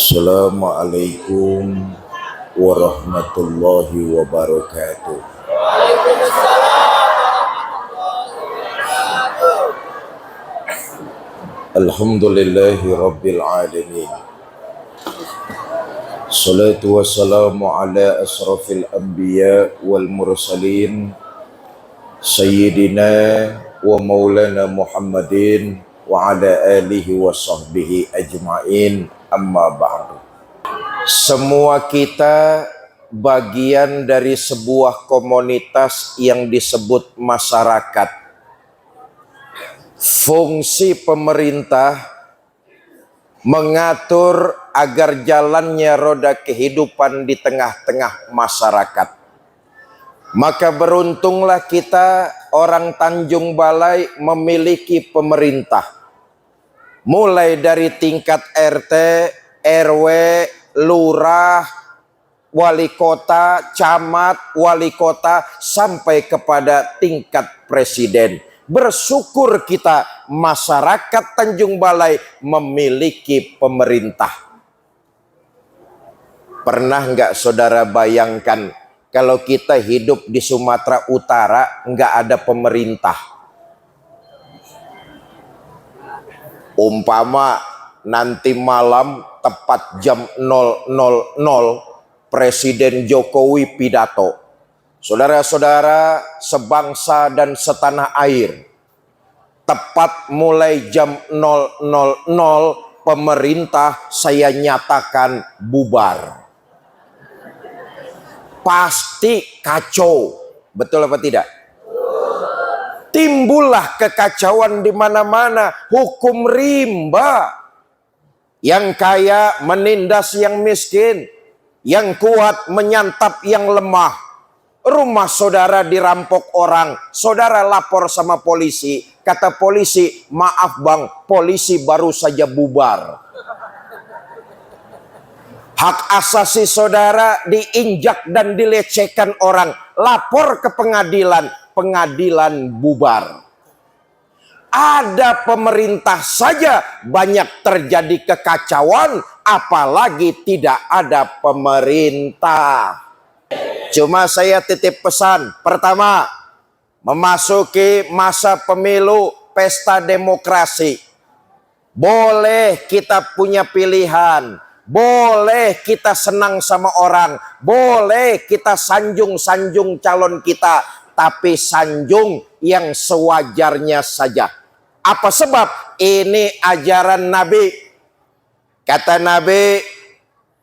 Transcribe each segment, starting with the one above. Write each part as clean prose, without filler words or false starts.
Assalamualaikum warahmatullahi wabarakatuh. Alhamdulillahi rabbil alamin. Salatu wassalamu ala asrafil anbiya wal mursalin Sayyidina wa maulana Muhammadin wa ala alihi wa sahbihi ajma'in, amma ba'du. Semua kita bagian dari sebuah komunitas yang disebut masyarakat. Fungsi pemerintah mengatur agar jalannya roda kehidupan di tengah-tengah masyarakat. Maka beruntunglah kita orang Tanjung Balai memiliki pemerintah. Mulai dari tingkat RT, RW, lurah, wali kota, camat, wali kota, sampai kepada tingkat presiden. Bersyukur kita masyarakat Tanjung Balai memiliki pemerintah. Pernah nggak saudara bayangkan kalau kita hidup di Sumatera Utara nggak ada pemerintah? Umpama nanti malam tepat jam 000 Presiden Jokowi pidato. Saudara-saudara sebangsa dan setanah air, tepat mulai jam 000 pemerintah saya nyatakan bubar. Pasti kacau, betul apa tidak? Timbullah kekacauan di mana-mana, hukum rimba. Yang kaya menindas yang miskin, yang kuat menyantap yang lemah. Rumah saudara dirampok orang, saudara lapor sama polisi. Kata polisi, maaf bang, polisi baru saja bubar. Hak asasi saudara diinjak dan dilecehkan orang, lapor ke pengadilan, pengadilan bubar. Ada pemerintah saja banyak terjadi kekacauan, apalagi tidak ada pemerintah. Cuma saya titip pesan, pertama, memasuki masa pemilu pesta demokrasi. Boleh kita punya pilihan, boleh kita senang sama orang, boleh kita sanjung-sanjung calon kita, tapi sanjung yang sewajarnya saja. Apa sebab? Ini ajaran Nabi. Kata Nabi,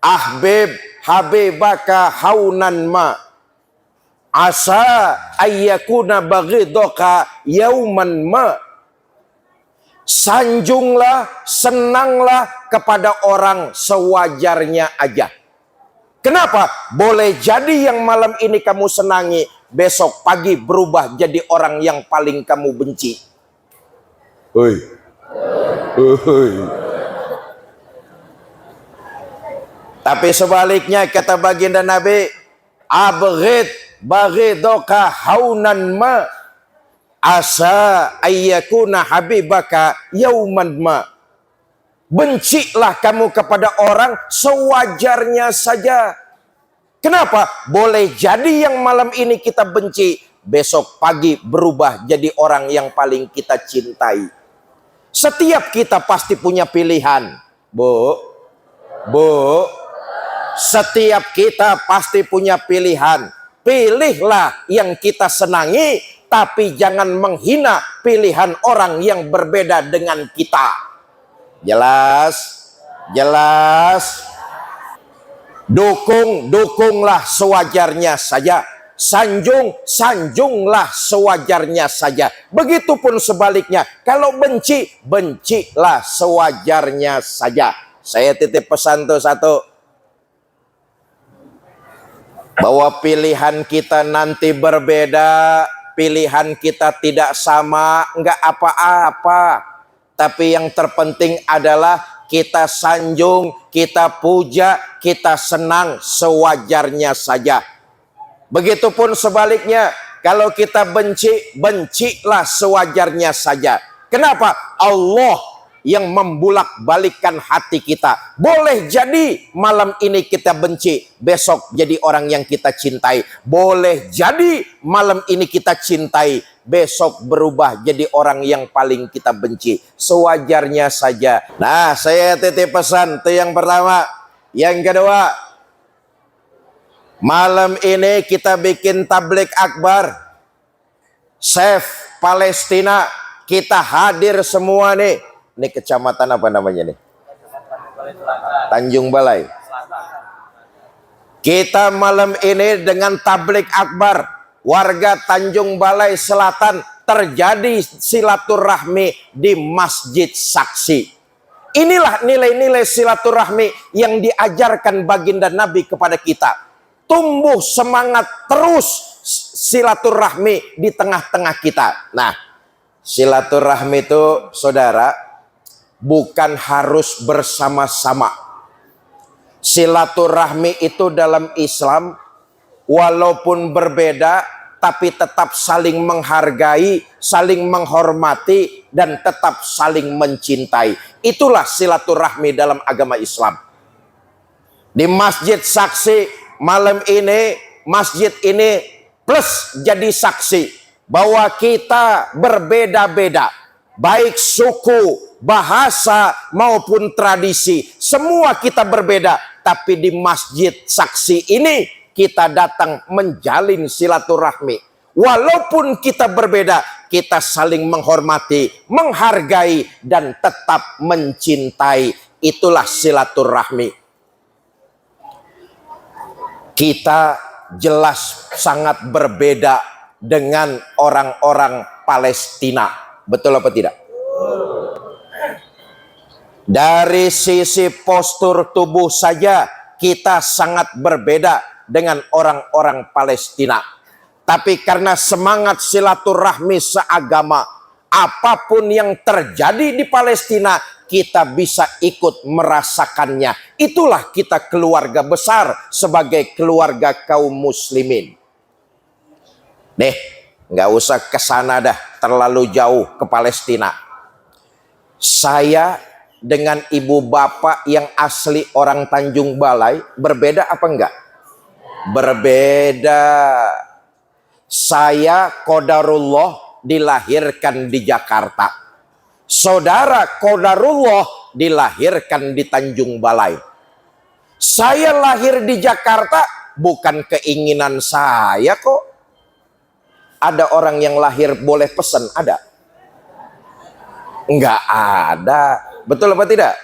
ahbib habibaka haunan ma asa ayyakuna baghidoka yauman ma. Sanjunglah, senanglah kepada orang sewajarnya aja. Kenapa? Boleh jadi yang malam ini kamu senangi, besok pagi berubah jadi orang yang paling kamu benci. Hoi. Hoi. Tapi sebaliknya kata baginda Nabi, abghid baghidoka haunan ma asa ayyakuna habibaka yauman ma. Bencilah kamu kepada orang sewajarnya saja. Kenapa? Boleh jadi yang malam ini kita benci, besok pagi berubah jadi orang yang paling kita cintai. Setiap kita pasti punya pilihan. Bu, setiap kita pasti punya pilihan. Pilihlah yang kita senangi, tapi jangan menghina pilihan orang yang berbeda dengan kita. Jelas? Jelas? Dukunglah sewajarnya saja. Sanjunglah sewajarnya saja. Begitupun sebaliknya. Kalau bencilah sewajarnya saja. Saya titip pesan tuh satu, bahwa pilihan kita nanti berbeda, pilihan kita tidak sama, enggak apa-apa. Tapi yang terpenting adalah kita sanjung, kita puja, kita senang sewajarnya saja. Begitupun sebaliknya, kalau kita bencilah sewajarnya saja. Kenapa? Allah yang membulak-balikan hati kita. Boleh jadi malam ini kita benci, besok jadi orang yang kita cintai. Boleh jadi malam ini kita cintai, besok berubah jadi orang yang paling kita benci. Sewajarnya saja. Nah, saya titip pesan itu yang pertama. Yang kedua, malam ini kita bikin tablik akbar. Chef Palestina, kita hadir semua nih. Ini kecamatan apa namanya nih? Tanjung Balai. Kita malam ini dengan tablik akbar, warga Tanjung Balai Selatan terjadi silaturahmi di Masjid Saksi. Inilah nilai-nilai silaturahmi yang diajarkan baginda Nabi kepada kita. Tumbuh semangat terus silaturahmi di tengah-tengah kita. Nah, silaturahmi itu, saudara, bukan harus bersama-sama. Silaturahmi itu dalam Islam, walaupun berbeda, tapi tetap saling menghargai, saling menghormati, dan tetap saling mencintai. Itulah silaturahmi dalam agama Islam. Di Masjid Saksi malam ini, masjid ini plus jadi saksi bahwa kita berbeda-beda, baik suku, bahasa maupun tradisi, semua kita berbeda, tapi di Masjid Saksi ini kita datang menjalin silaturahmi. Walaupun kita berbeda, kita saling menghormati, menghargai, dan tetap mencintai. Itulah silaturahmi. Kita jelas sangat berbeda dengan orang-orang Palestina. Betul apa tidak? Dari sisi postur tubuh saja kita sangat berbeda dengan orang-orang Palestina. Tapi karena semangat silaturahmi seagama, apapun yang terjadi di Palestina, kita bisa ikut merasakannya. Itulah kita keluarga besar sebagai keluarga kaum muslimin. Deh, nggak usah ke sana dah, terlalu jauh ke Palestina. Saya dengan ibu bapak yang asli orang Tanjung Balai berbeda apa enggak? Berbeda. Saya qadarullah dilahirkan di Jakarta. Saudara qadarullah dilahirkan di Tanjung Balai. Saya lahir di Jakarta bukan keinginan saya kok. Ada orang yang lahir boleh pesan, ada? Enggak ada. Betul apa tidak?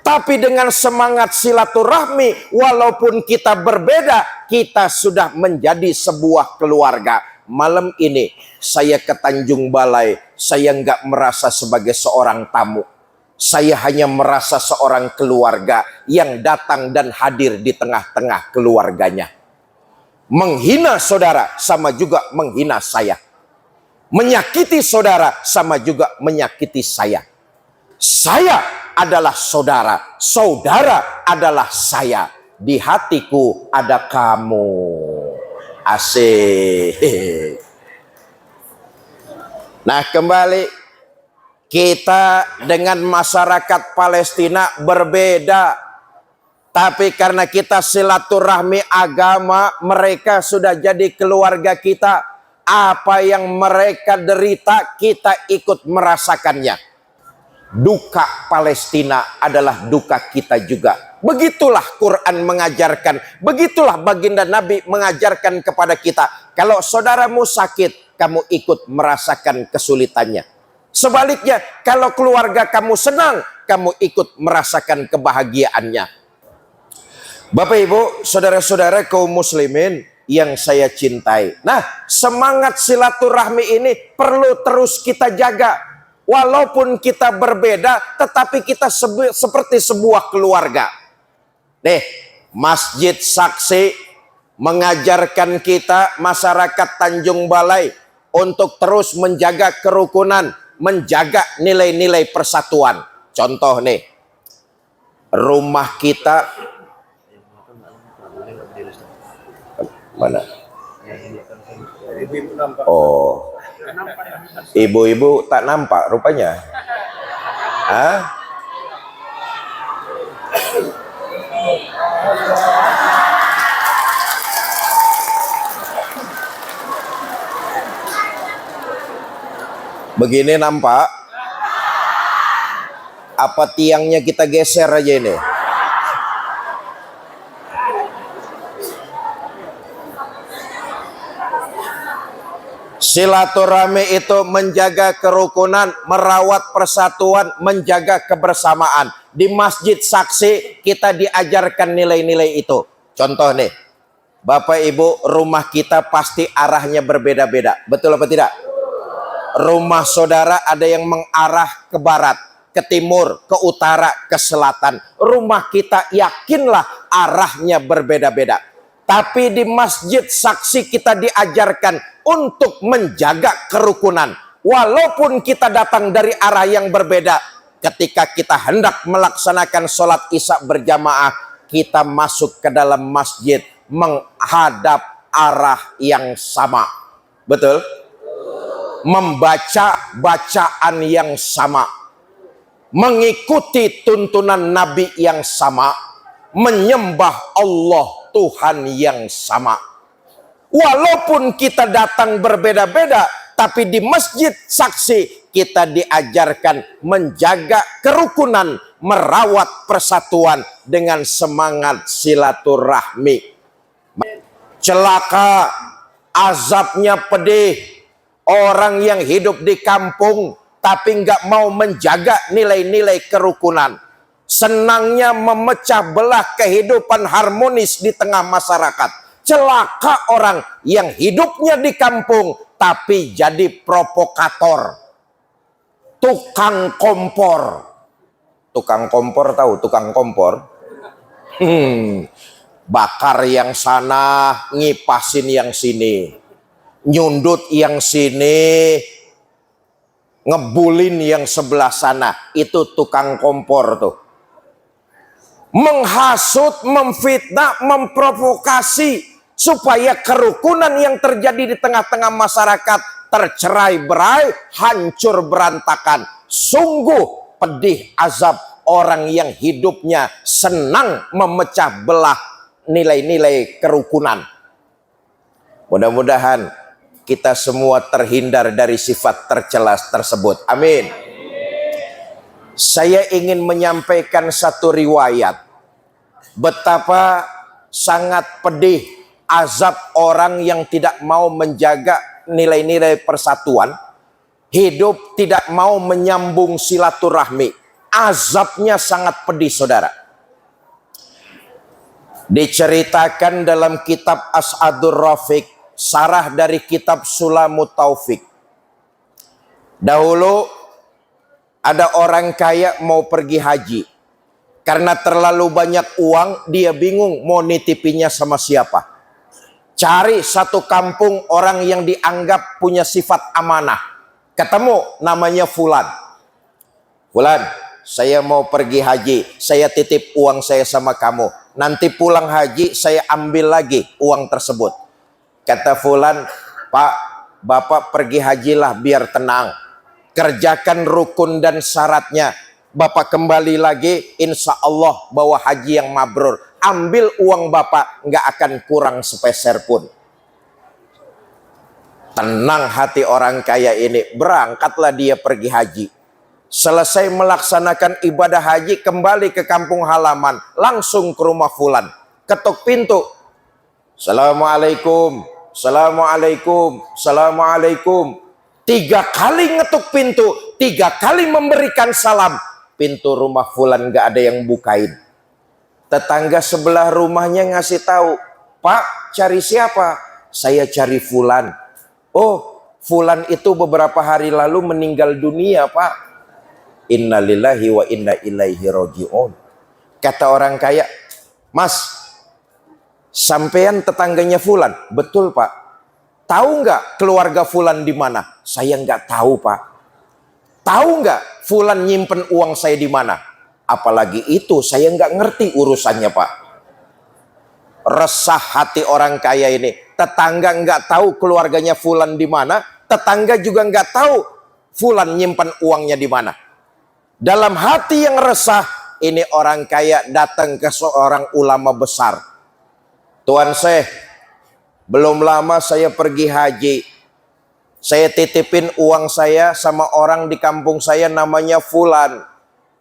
Tapi dengan semangat silaturahmi, walaupun kita berbeda, kita sudah menjadi sebuah keluarga. Malam ini saya ke Tanjung Balai, saya enggak merasa sebagai seorang tamu. Saya hanya merasa seorang keluarga yang datang dan hadir di tengah-tengah keluarganya. Menghina saudara sama juga menghina saya. Menyakiti saudara sama juga menyakiti saya. Saya adalah saudara, saudara adalah saya. Di hatiku ada kamu. Asik. Nah, kembali, kita dengan masyarakat Palestina berbeda. Tapi karena kita silaturahmi agama, mereka sudah jadi keluarga kita. Apa yang mereka derita, kita ikut merasakannya. Duka Palestina adalah duka kita juga. Begitulah Quran mengajarkan. Begitulah baginda Nabi mengajarkan kepada kita. Kalau saudaramu sakit, kamu ikut merasakan kesulitannya. Sebaliknya, kalau keluarga kamu senang, kamu ikut merasakan kebahagiaannya. Bapak Ibu, saudara-saudara kaum muslimin yang saya cintai. Nah, semangat silaturahmi ini perlu terus kita jaga. Walaupun kita berbeda, tetapi kita seperti sebuah keluarga. Nih, Masjid Saksi mengajarkan kita masyarakat Tanjung Balai untuk terus menjaga kerukunan, menjaga nilai-nilai persatuan. Contoh nih, rumah kita mana? Oh, ibu-ibu tak nampak rupanya. Hah? Begini nampak? Apa tiangnya kita geser aja ini? Silaturahmi itu menjaga kerukunan, merawat persatuan, menjaga kebersamaan. Di Masjid Saksi kita diajarkan nilai-nilai itu. Contoh nih, Bapak Ibu, rumah kita pasti arahnya berbeda-beda. Betul apa tidak? Rumah saudara ada yang mengarah ke barat, ke timur, ke utara, ke selatan. Rumah kita yakinlah arahnya berbeda-beda. Tapi di Masjid Saksi kita diajarkan untuk menjaga kerukunan. Walaupun kita datang dari arah yang berbeda, ketika kita hendak melaksanakan sholat isya berjamaah, kita masuk ke dalam masjid menghadap arah yang sama. Betul? Membaca bacaan yang sama, mengikuti tuntunan Nabi yang sama, menyembah Allah Tuhan yang sama. Walaupun kita datang berbeda-beda, tapi di Masjid Saksi kita diajarkan menjaga kerukunan, merawat persatuan dengan semangat silaturahmi. Celaka, azabnya pedih orang yang hidup di kampung tapi nggak mau menjaga nilai-nilai kerukunan. Senangnya memecah belah kehidupan harmonis di tengah masyarakat. Celaka orang yang hidupnya di kampung tapi jadi provokator, tukang kompor. Tukang kompor tahu tukang kompor? Bakar yang sana, ngipasin yang sini, nyundut yang sini, ngebulin yang sebelah sana. Itu tukang kompor tuh. Menghasut, memfitnah, memprovokasi supaya kerukunan yang terjadi di tengah-tengah masyarakat tercerai-berai, hancur berantakan. Sungguh pedih azab orang yang hidupnya senang memecah belah nilai-nilai kerukunan. Mudah-mudahan kita semua terhindar dari sifat tercela tersebut. Amin. Saya ingin menyampaikan satu riwayat betapa sangat pedih azab orang yang tidak mau menjaga nilai-nilai persatuan, hidup tidak mau menyambung silaturahmi. Azabnya sangat pedih, saudara. Diceritakan dalam kitab As'adur Rafiq, sarah dari kitab Sulamut Taufik. Dahulu ada orang kaya mau pergi haji. Karena terlalu banyak uang, dia bingung mau nitipinya sama siapa. Cari satu kampung orang yang dianggap punya sifat amanah. Ketemu, namanya Fulan. Fulan, saya mau pergi haji. Saya titip uang saya sama kamu. Nanti pulang haji, saya ambil lagi uang tersebut. Kata Fulan, Pak, Bapak pergi hajilah biar tenang. Kerjakan rukun dan syaratnya. Bapak kembali lagi, insya Allah bawa haji yang mabrur. Ambil uang Bapak, nggak akan kurang sepeser pun. Tenang hati orang kaya ini. Berangkatlah dia pergi haji. Selesai melaksanakan ibadah haji, kembali ke kampung halaman. Langsung ke rumah Fulan. Ketuk pintu. Assalamualaikum. Assalamualaikum. Assalamualaikum. 3 kali ngetuk pintu, 3 kali memberikan salam. Pintu rumah Fulan gak ada yang bukain. Tetangga sebelah rumahnya ngasih tahu, Pak, cari siapa? Saya cari Fulan. Oh, Fulan itu beberapa hari lalu meninggal dunia, Pak. Innalillahi wa inna ilaihi raji'un. Kata orang kaya, Mas, sampean tetangganya Fulan? Betul, Pak. Tahu nggak keluarga Fulan di mana? Saya nggak tahu, Pak. Tahu nggak Fulan nyimpen uang saya di mana? Apalagi itu, saya nggak ngerti urusannya, Pak. Resah hati orang kaya ini. Tetangga nggak tahu keluarganya Fulan di mana. Tetangga juga nggak tahu Fulan nyimpen uangnya di mana. Dalam hati yang resah, ini orang kaya datang ke seorang ulama besar. Tuan Syekh, belum lama saya pergi haji. Saya titipin uang saya sama orang di kampung saya namanya Fulan.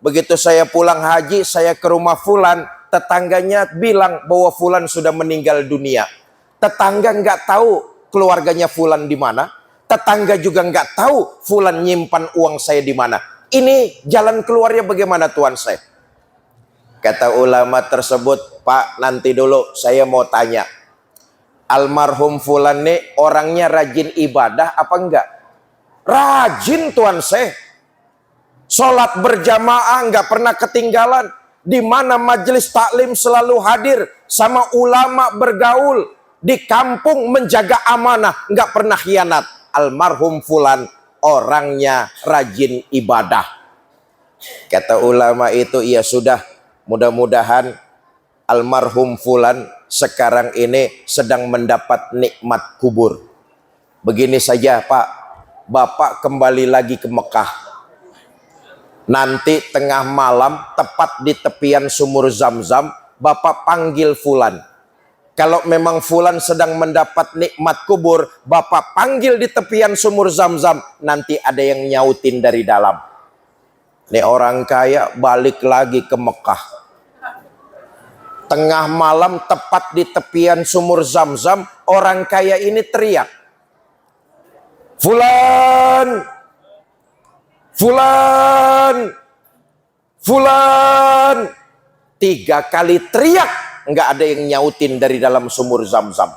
Begitu saya pulang haji, saya ke rumah Fulan. Tetangganya bilang bahwa Fulan sudah meninggal dunia. Tetangga nggak tahu keluarganya Fulan di mana. Tetangga juga nggak tahu Fulan nyimpan uang saya di mana. Ini jalan keluarnya bagaimana Tuan Syekh? Kata ulama tersebut, Pak, nanti dulu saya mau tanya. Almarhum Fulan nih orangnya rajin ibadah apa enggak? Rajin Tuan Syekh. Sholat berjamaah nggak pernah ketinggalan. Di mana majelis taklim selalu hadir. Sama ulama bergaul. Di kampung menjaga amanah. Nggak pernah khianat. Almarhum Fulan orangnya rajin ibadah. Kata ulama itu, ya sudah, mudah-mudahan almarhum Fulan sekarang ini sedang mendapat nikmat kubur. Begini saja Pak, Bapak kembali lagi ke Mekah. Nanti tengah malam tepat di tepian sumur Zam-Zam, Bapak panggil Fulan. Kalau memang Fulan sedang mendapat nikmat kubur, Bapak panggil di tepian sumur Zam-Zam. Nanti ada yang nyautin dari dalam. Ini orang kaya balik lagi ke Mekah. Tengah malam tepat di tepian sumur Zam-Zam, orang kaya ini teriak. Fulan! Fulan! Fulan! 3 kali teriak. Nggak ada yang nyautin dari dalam sumur Zam-Zam.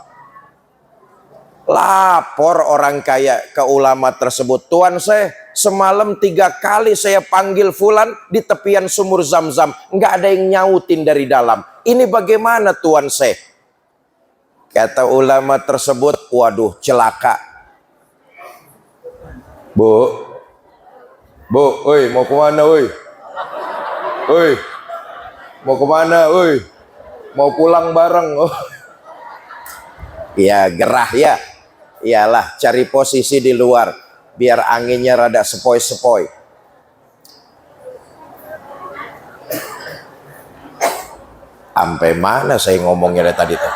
Lapor orang kaya ke ulama tersebut. Tuan Syekh, semalam 3 kali saya panggil Fulan di tepian sumur Zam-Zam. Nggak ada yang nyautin dari dalam. Ini bagaimana Tuan Syekh? Kata ulama tersebut, waduh celaka. Bu, oi mau kemana oi? Oi, mau kemana oi? Mau pulang bareng. Oh. Ya gerah ya. Iyalah, cari posisi di luar biar anginnya rada sepoi-sepoi. Sampai mana saya ngomongnya dari tadi tuh?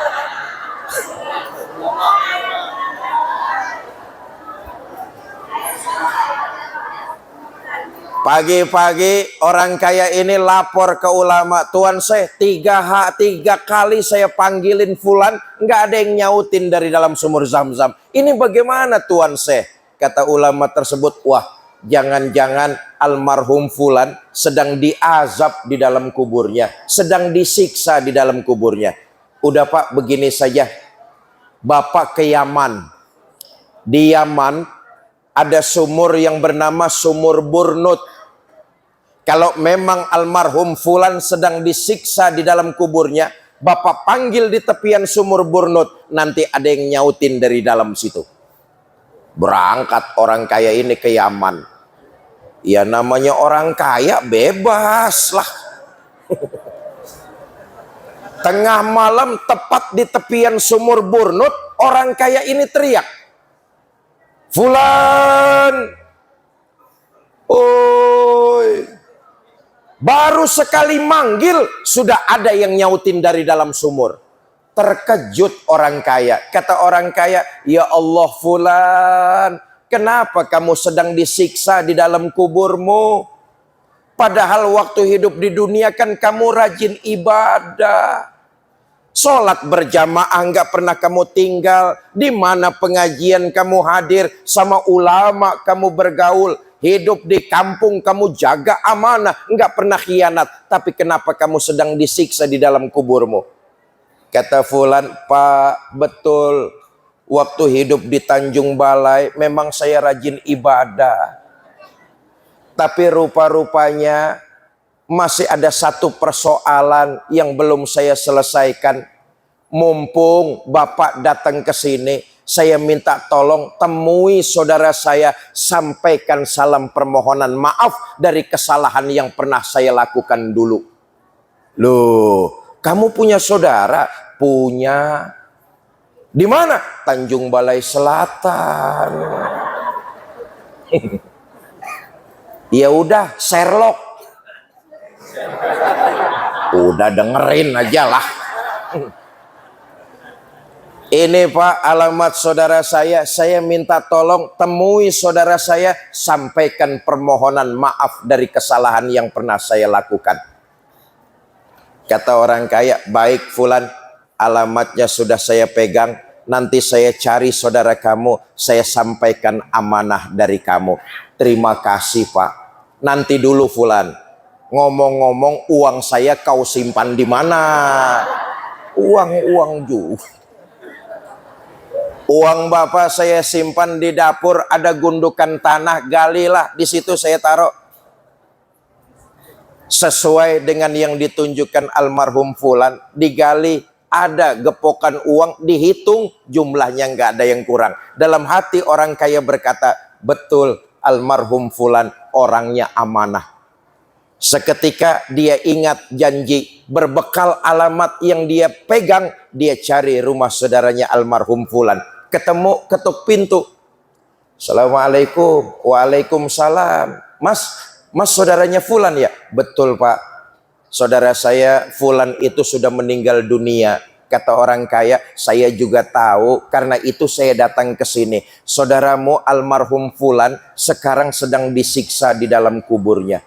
Pagi-pagi orang kaya ini lapor ke ulama, Tuan Syekh, 3 kali saya panggilin Fulan, nggak ada yang nyautin dari dalam sumur Zam-Zam. Ini bagaimana Tuan Syekh? Kata ulama tersebut, wah, jangan-jangan almarhum Fulan sedang diazab di dalam kuburnya, sedang disiksa di dalam kuburnya. Udah Pak, begini saja, Bapak ke Yaman. Di Yaman ada sumur yang bernama Sumur Burnut. Kalau memang almarhum Fulan sedang disiksa di dalam kuburnya, Bapak panggil di tepian sumur Burnut, nanti ada yang nyautin dari dalam situ. Berangkat orang kaya ini ke Yaman. Ya namanya orang kaya bebas lah. Tengah malam tepat di tepian sumur Burnut, orang kaya ini teriak. Fulan! Oi! Baru sekali manggil, sudah ada yang nyautin dari dalam sumur. Terkejut orang kaya. Kata orang kaya, ya Allah Fulan, kenapa kamu sedang disiksa di dalam kuburmu? Padahal waktu hidup di dunia kan kamu rajin ibadah. Sholat berjamaah nggak pernah kamu tinggal. Di mana pengajian kamu hadir, sama ulama kamu bergaul. Hidup di kampung kamu jaga amanah, nggak pernah khianat. Tapi kenapa kamu sedang disiksa di dalam kuburmu? Kata Fulan, Pak, betul. Waktu hidup di Tanjung Balai, memang saya rajin ibadah. Tapi rupa-rupanya masih ada satu persoalan yang belum saya selesaikan. Mumpung Bapak datang ke sini, saya minta tolong temui saudara saya, sampaikan salam permohonan maaf dari kesalahan yang pernah saya lakukan dulu. Loh, kamu punya saudara? Punya. Di mana? Tanjung Balai Selatan. Ya udah, Sherlock. Udah dengerin aja lah. Ini Pak alamat saudara saya minta tolong temui saudara saya, sampaikan permohonan maaf dari kesalahan yang pernah saya lakukan. Kata orang kaya, baik Fulan, alamatnya sudah saya pegang, nanti saya cari saudara kamu, saya sampaikan amanah dari kamu. Terima kasih Pak. Nanti dulu Fulan, ngomong-ngomong uang saya kau simpan di mana? Uang juga. Uang bapak saya simpan di dapur, ada gundukan tanah, galilah di situ saya taruh. Sesuai dengan yang ditunjukkan almarhum Fulan, digali, ada gepokan uang, dihitung jumlahnya nggak ada yang kurang. Dalam hati orang kaya berkata, betul almarhum Fulan orangnya amanah. Seketika dia ingat janji, berbekal alamat yang dia pegang, dia cari rumah saudaranya almarhum Fulan. Ketemu, ketuk pintu. Assalamualaikum. Waalaikumsalam. Mas saudaranya Fulan ya? Betul Pak. Saudara saya Fulan itu sudah meninggal dunia. Kata orang kaya, saya juga tahu, karena itu saya datang ke sini. Saudaramu almarhum Fulan sekarang sedang disiksa di dalam kuburnya.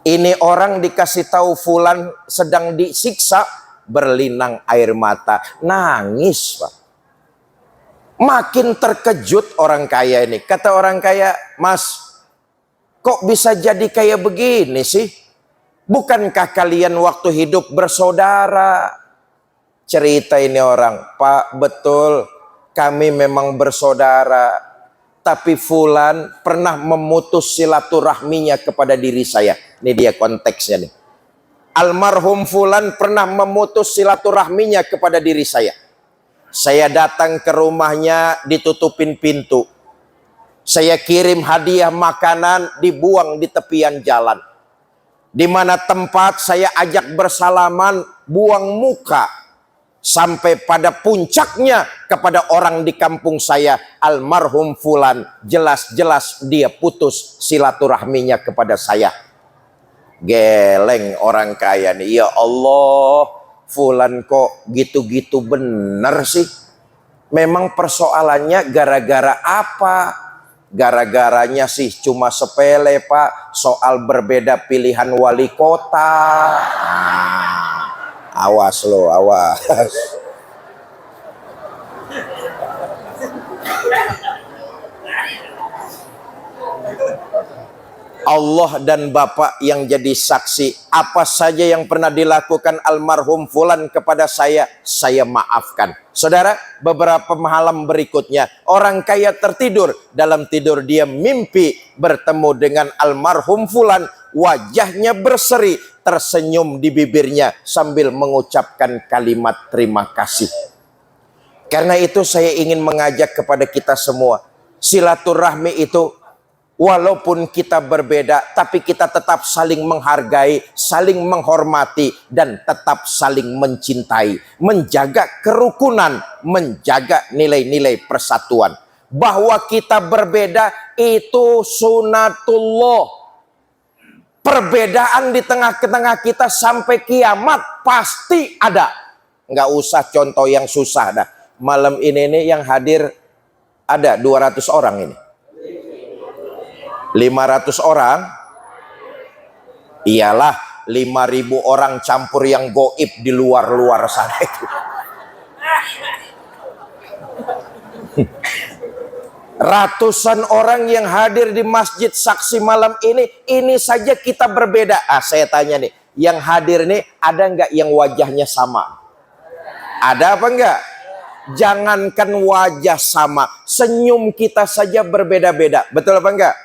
Ini orang dikasih tahu Fulan sedang disiksa, berlinang air mata, nangis Pak. Makin terkejut orang kaya ini. Kata orang kaya, Mas, kok bisa jadi kayak begini sih? Bukankah kalian waktu hidup bersaudara? Cerita ini orang, Pak, betul, kami memang bersaudara. Tapi Fulan pernah memutus silaturahminya kepada diri saya. Ini dia konteksnya nih. Almarhum Fulan pernah memutus silaturahminya kepada diri saya. Saya datang ke rumahnya, ditutupin pintu. Saya kirim hadiah makanan, dibuang di tepian jalan. Di mana tempat saya ajak bersalaman, buang muka. Sampai pada puncaknya kepada orang di kampung saya, almarhum Fulan, jelas-jelas dia putus silaturahminya kepada saya. Geleng orang kaya nih, ya Allah, Fulan kok gitu-gitu bener sih? Memang persoalannya gara-gara apa? Gara-garanya sih cuma sepele Pak, soal berbeda pilihan wali kota. Awas lo, awas. Allah dan Bapak yang jadi saksi, apa saja yang pernah dilakukan almarhum Fulan kepada saya maafkan. Saudara, beberapa malam berikutnya, orang kaya tertidur. Dalam tidur dia mimpi bertemu dengan almarhum Fulan. Wajahnya berseri, tersenyum di bibirnya sambil mengucapkan kalimat terima kasih. Karena itu saya ingin mengajak kepada kita semua, silaturahmi itu walaupun kita berbeda, tapi kita tetap saling menghargai, saling menghormati, dan tetap saling mencintai. Menjaga kerukunan, menjaga nilai-nilai persatuan. Bahwa kita berbeda itu sunatullah. Perbedaan di tengah-tengah kita sampai kiamat pasti ada. Nggak usah contoh yang susah dah. Malam ini nih yang hadir ada 200 orang ini. 500 orang, iyalah 5.000 orang campur yang goib di luar-luar sana itu. Ratusan orang yang hadir di masjid saksi malam ini saja kita berbeda. Saya tanya nih, yang hadir nih ada nggak yang wajahnya sama? Ada apa enggak? Jangankan wajah sama, senyum kita saja berbeda-beda. Betul apa enggak?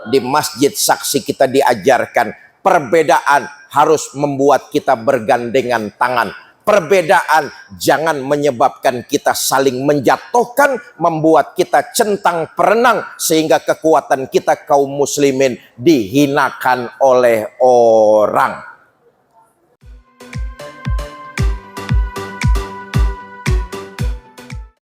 Di masjid saksi kita diajarkan perbedaan harus membuat kita bergandengan tangan. Perbedaan jangan menyebabkan kita saling menjatuhkan, membuat kita centang perenang sehingga kekuatan kita kaum muslimin dihinakan oleh orang.